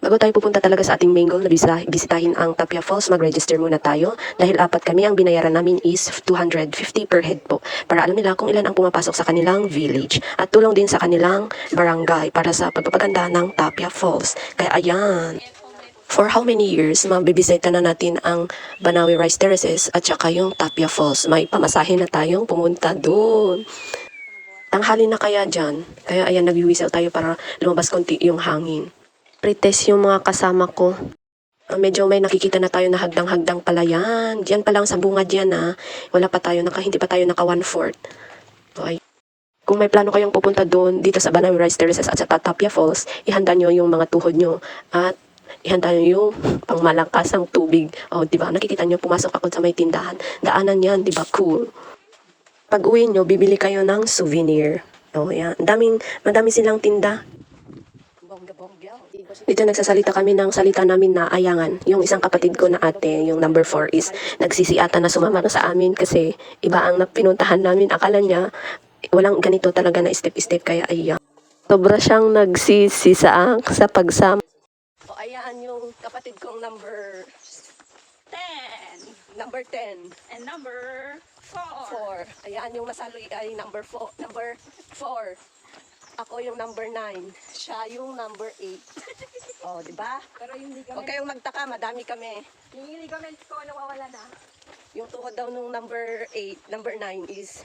Bago tayo pupunta talaga sa ating main goal na bisitahin ang Tapia Falls, mag-register muna tayo dahil apat kami, ang binayaran namin is 250 per head po para alam nila kung ilan ang pumapasok sa kanilang village at tulong din sa kanilang barangay para sa pagpapaganda ng Tapia Falls. Kaya ayan, for how many years mabibisita na natin ang Banawe Rice Terraces at saka yung Tapia Falls. May pamasahe na tayong pumunta doon. Tanghali na kaya dyan. Kaya ayan, nag-whistle tayo para lumabas konti yung hangin. Pretest yung mga kasama ko. Medyo may nakikita na tayo na hagdang-hagdang pala yan. Diyan pa lang sa bungad yan Wala pa tayo, hindi pa tayo naka 1/4. Okay. Kung may plano kayong pupunta doon, dito sa Banawe Rice Terraces at sa Tapia Falls, ihanda nyo yung mga tuhod nyo at ihanda nyo yung pangmalakasang tubig. O, diba? Nakikita nyo, pumasok ako sa may tindahan. Daanan yan, diba? Cool. Pag uwi nyo, bibili kayo ng souvenir. O, yan. Madami silang tinda. Dito nagsasalita kami ng salita namin na ayangan. Yung isang kapatid ko na ate, yung number 4 is nagsisiata na sumama na sa amin kasi iba ang pinuntahan namin. Akala niya walang ganito talaga na step-step kaya ayan. Sobra siyang nagsisi sa pagsama. O ayan yung kapatid kong number 10 number 10 and number 4. 4. Ayan yung masaloy ay number 4. Ako yung number 9. Siya yung number 8. Oh, di ba? Pero yung Huwag kayong magtaka, madami kami. yung ligament ko nawawala na. Yung tuhod daw nung number 8, number 9 is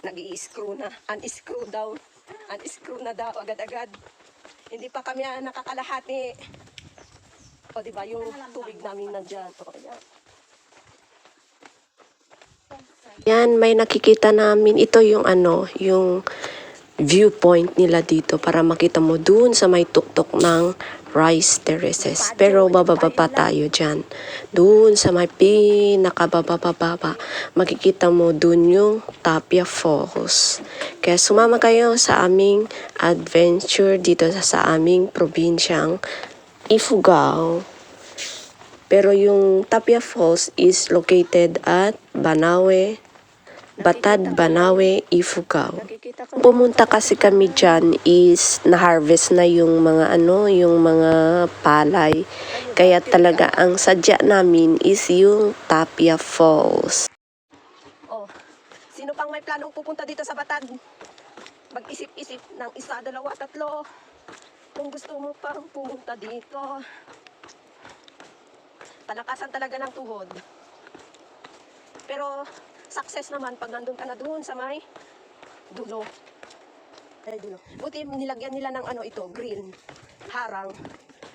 nag-i-screw na. Un-screw daw. Un-screw na daw agad-agad. Hindi pa kami nakakalahati. O, di ba? Yung tubig namin nandyan. O, ayan. Yan, may nakikita namin. Ito yung yung viewpoint nila dito para makita mo dun sa may tuktok ng Rice Terraces. Pero bababa pa tayo dyan. Dun sa may pinakababa, makikita mo dun yung Tapia Falls. Kaya sumama kayo sa aming adventure dito sa aming probinsyang Ifugao. Pero yung Tapia Falls is located at Batad, Banawe, Ifugao. Pumunta kasi kami dyan is na-harvest na yung mga yung mga palay. Kaya talaga ang sadya namin is yung Tapia Falls. Oh, sino pang may planong pupunta dito sa Batad? Mag-isip-isip ng 1, 2, 3. Kung gusto mo pang pumunta dito. Palakasan talaga ng tuhod. Pero success naman pag nandun ka na doon sa may dulo. Ay, dulo. Buti nilagyan nila ng ito, green, harang,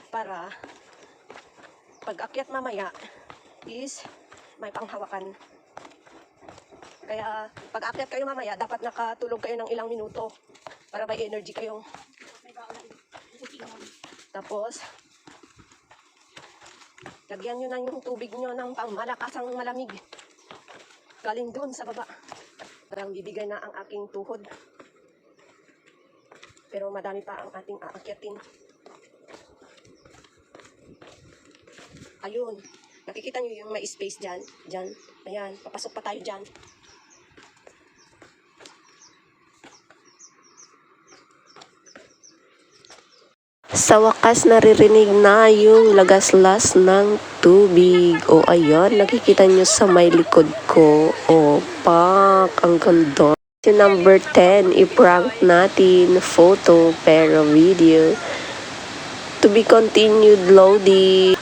para pag akyat mamaya is may panghawakan. Kaya pag akyat kayo mamaya, dapat nakatulog kayo ng ilang minuto para may energy kayong. Tapos, lagyan nyo na yung tubig nyo ng pangmalakasang malamig. Galing doon sa baba. Parang bibigay na ang aking tuhod. Pero madami pa ang ating aakyatin. Ayun. Nakikita nyo yung may space dyan. Dyan. Ayan. Papasok pa tayo dyan. Sa wakas, naririnig na yung lagaslas ng tubig. O, ayan, nakikita nyo sa may likod ko. O, pak, ang ganda. Si number 10, i-prank natin. Photo, pero video. To be continued loading.